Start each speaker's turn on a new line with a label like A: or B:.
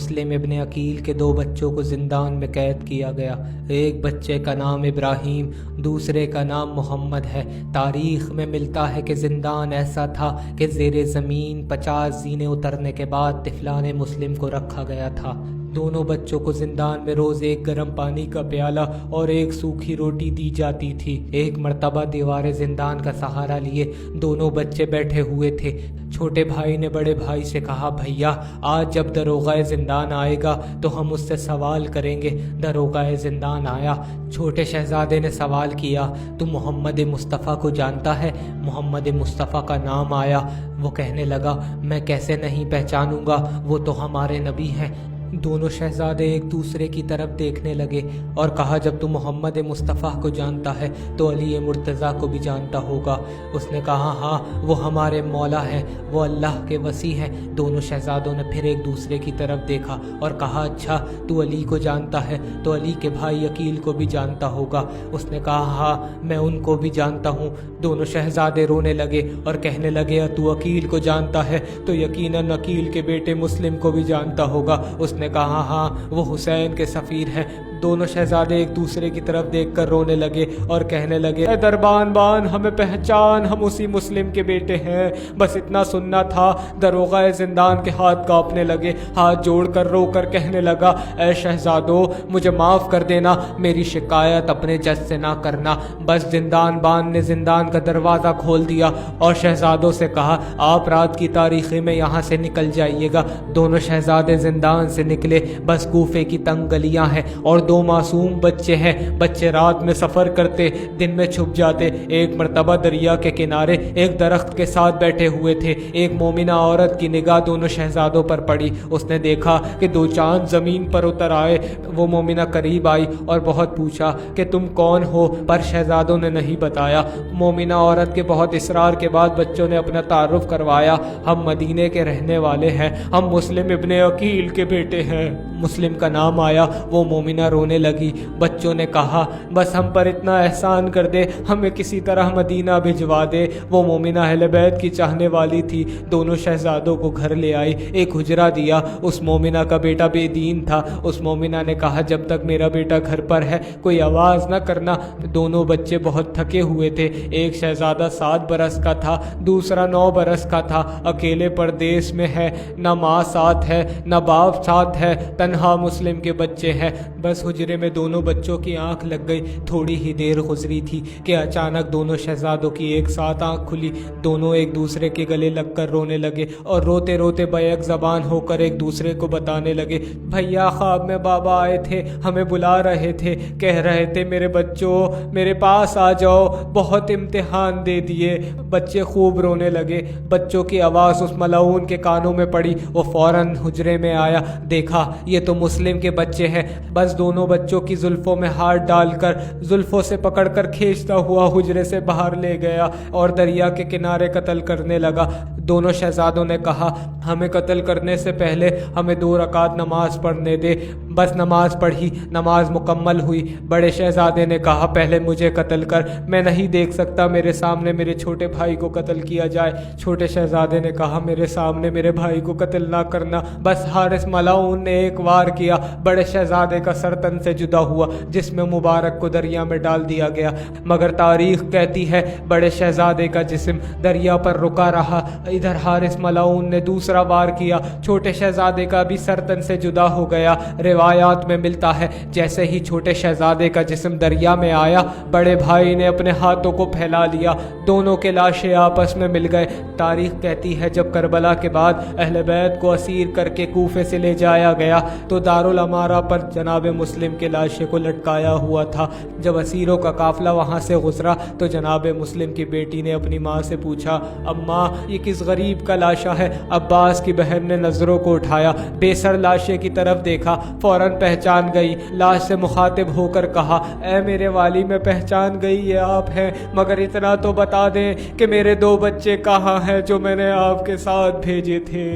A: مسلم ابن عقیل کے 2 بچوں کو زندان میں قید کیا گیا۔ ایک بچے کا نام ابراہیم، دوسرے کا نام محمد ہے۔ تاریخ میں ملتا ہے کہ زندان ایسا تھا کہ زیر زمین 50 زینے اترنے کے بعد طفلان مسلم کو رکھا گیا تھا۔ دونوں بچوں کو زندان میں روز ایک گرم پانی کا پیالہ اور ایک سوکھی روٹی دی جاتی تھی۔ ایک مرتبہ دیوار زندان کا سہارا لیے دونوں بچے بیٹھے ہوئے تھے۔ چھوٹے بھائی نے بڑے بھائی سے کہا، بھیا آج جب داروغہ زندان آئے گا تو ہم اس سے سوال کریں گے۔ داروغہ زندان آیا۔ چھوٹے شہزادے نے سوال کیا، تو محمد مصطفیٰ کو جانتا ہے؟ محمد مصطفیٰ کا نام آیا۔ وہ کہنے لگا، میں کیسے نہیں پہچانوں گا، وہ تو ہمارے نبی ہیں۔ دونوں شہزادے ایک دوسرے کی طرف دیکھنے لگے اور کہا، جب تو محمد مصطفیٰ کو جانتا ہے تو علی مرتضیٰ کو بھی جانتا ہوگا۔ اس نے کہا، ہاں وہ ہمارے مولا ہیں، وہ اللہ کے وصی ہیں۔ دونوں شہزادوں نے پھر ایک دوسرے کی طرف دیکھا اور کہا، اچھا تو علی کو جانتا ہے تو علی کے بھائی عقیل کو بھی جانتا ہوگا۔ اس نے کہا، ہاں میں ان کو بھی جانتا ہوں۔ دونوں شہزادے رونے لگے اور کہنے لگے، تو عقیل کو جانتا ہے تو یقیناً عقیل کے بیٹے مسلم کو بھی جانتا ہوگا۔ اس نے کہا، ہاں وہ حسین کے سفیر ہیں۔ دونوں شہزادے ایک دوسرے کی طرف دیکھ کر رونے لگے اور کہنے لگے، اے دربان بان ہمیں پہچان، ہم اسی مسلم کے بیٹے ہیں، بس اتنا سننا تھا۔ داروغہ زندان کے ہاتھ کانپنے لگے، ہاتھ جوڑ کر رو کر کہنے لگا، اے شہزادو مجھے معاف کر دینا، میری شکایت اپنے جج سے نہ کرنا۔ بس زندان بان نے زندان کا دروازہ کھول دیا اور شہزادوں سے کہا، آپ رات کی تاریخی میں یہاں سے نکل جائیے گا۔ دونوں شہزادے زندان سے نکلے۔ بس کوفے کی تنگ گلیاں ہیں اور 2 معصوم بچے ہیں۔ بچے رات میں سفر کرتے، دن میں چھپ جاتے۔ ایک مرتبہ دریا کے کنارے ایک درخت کے ساتھ بیٹھے ہوئے تھے۔ ایک مومنہ عورت کی نگاہ دونوں شہزادوں پر پڑی۔ اس نے دیکھا کہ 2 چاند زمین پر اتر آئے۔ وہ مومنہ قریب آئی اور بہت پوچھا کہ تم کون ہو، پر شہزادوں نے نہیں بتایا۔ مومنہ عورت کے بہت اصرار کے بعد بچوں نے اپنا تعارف کروایا، ہم مدینے کے رہنے والے ہیں، ہم مسلم ابن عقیل کے بیٹے ہیں۔ مسلم کا نام آیا، وہ مومنہ رونے لگی۔ بچوں نے کہا، بس ہم پر اتنا احسان کر دے، ہمیں کسی طرح مدینہ بھجوا دے۔ وہ مومنہ اہل بیت کی چاہنے والی تھی۔ دونوں شہزادوں کو گھر لے آئی، ایک حجرہ دیا۔ اس مومنہ کا بیٹا بے دین تھا۔ اس مومنہ نے کہا، جب تک میرا بیٹا گھر پر ہے کوئی آواز نہ کرنا۔ دونوں بچے بہت تھکے ہوئے تھے۔ ایک شہزادہ 7 برس کا تھا، دوسرا 9 برس کا تھا۔ اکیلے پردیس میں ہے، نہ ماں ساتھ ہے نہ باپ ساتھ ہے، تنہا مسلم کے بچے ہیں۔ بس حجرے میں دونوں بچوں کی آنکھ لگ گئی۔ تھوڑی ہی دیر گزری تھی کہ اچانک دونوں شہزادوں کی ایک ساتھ آنکھ کھلی۔ دونوں ایک دوسرے کے گلے لگ کر رونے لگے اور روتے روتے بیک زبان ہو کر ایک دوسرے کو بتانے لگے، بھیا خواب میں بابا آئے تھے، ہمیں بلا رہے تھے، کہہ رہے تھے میرے بچوں میرے پاس آ جاؤ، بہت امتحان دے دیے۔ بچے خوب رونے لگے۔ بچوں کی آواز اس ملعون کے کانوں میں پڑی۔ وہ فوراً حجرے میں آیا، دیکھا یہ تو مسلم کے بچے ہیں۔ بس دونوں بچوں کی زلفوں میں ہاتھ ڈال کر زلفوں سے پکڑ کر کھینچتا ہوا حجرے سے باہر لے گیا اور دریا کے کنارے قتل کرنے لگا۔ دونوں شہزادوں نے کہا، ہمیں قتل کرنے سے پہلے ہمیں 2 رکعت نماز پڑھنے دے۔ بس نماز پڑھی، نماز مکمل ہوئی۔ بڑے شہزادے نے کہا، پہلے مجھے قتل کر، میں نہیں دیکھ سکتا میرے سامنے میرے چھوٹے بھائی کو قتل کیا جائے۔ چھوٹے شہزادے نے کہا، میرے سامنے میرے بھائی کو قتل نہ کرنا۔ بس حارث ملعون نے ایک وار کیا، بڑے شہزادے کا سر تن سے جدا ہوا، جسم مبارک کو دریا میں ڈال دیا گیا۔ مگر تاریخ کہتی ہے بڑے شہزادے کا جسم دریا پر رکا رہا۔ ادھر حارث ملعون نے دوسرا وار کیا، چھوٹے شہزادے کا بھی سر تن سے جدا ہو گیا۔ روایات میں ملتا ہے جیسے ہی چھوٹے شہزادے کا جسم دریا میں آیا، بڑے بھائی نے اپنے ہاتھوں کو پھیلا لیا، دونوں کے لاشیں آپس میں مل گئے۔ تاریخ کہتی ہے جب کربلا کے بعد اہل بیت کو اسیر کر کے کوفے سے لے جایا گیا تو دارالامارہ پر جناب مسلم کے لاشے کو لٹکایا ہوا تھا۔ جب اسیروں کا قافلہ وہاں سے گزرا تو جناب مسلم کی بیٹی نے اپنی ماں سے پوچھا، اماں یہ کس غریب کا لاشا ہے؟ عباس کی بہن نے نظروں کو اٹھایا، بے سر لاشے کی طرف دیکھا، فوراً پہچان گئی۔ لاش سے مخاطب ہو کر کہا، اے میرے والی میں پہچان گئی یہ آپ ہیں، مگر اتنا تو بتا دیں کہ میرے 2 بچے کہاں ہیں جو میں نے آپ کے ساتھ بھیجے تھے؟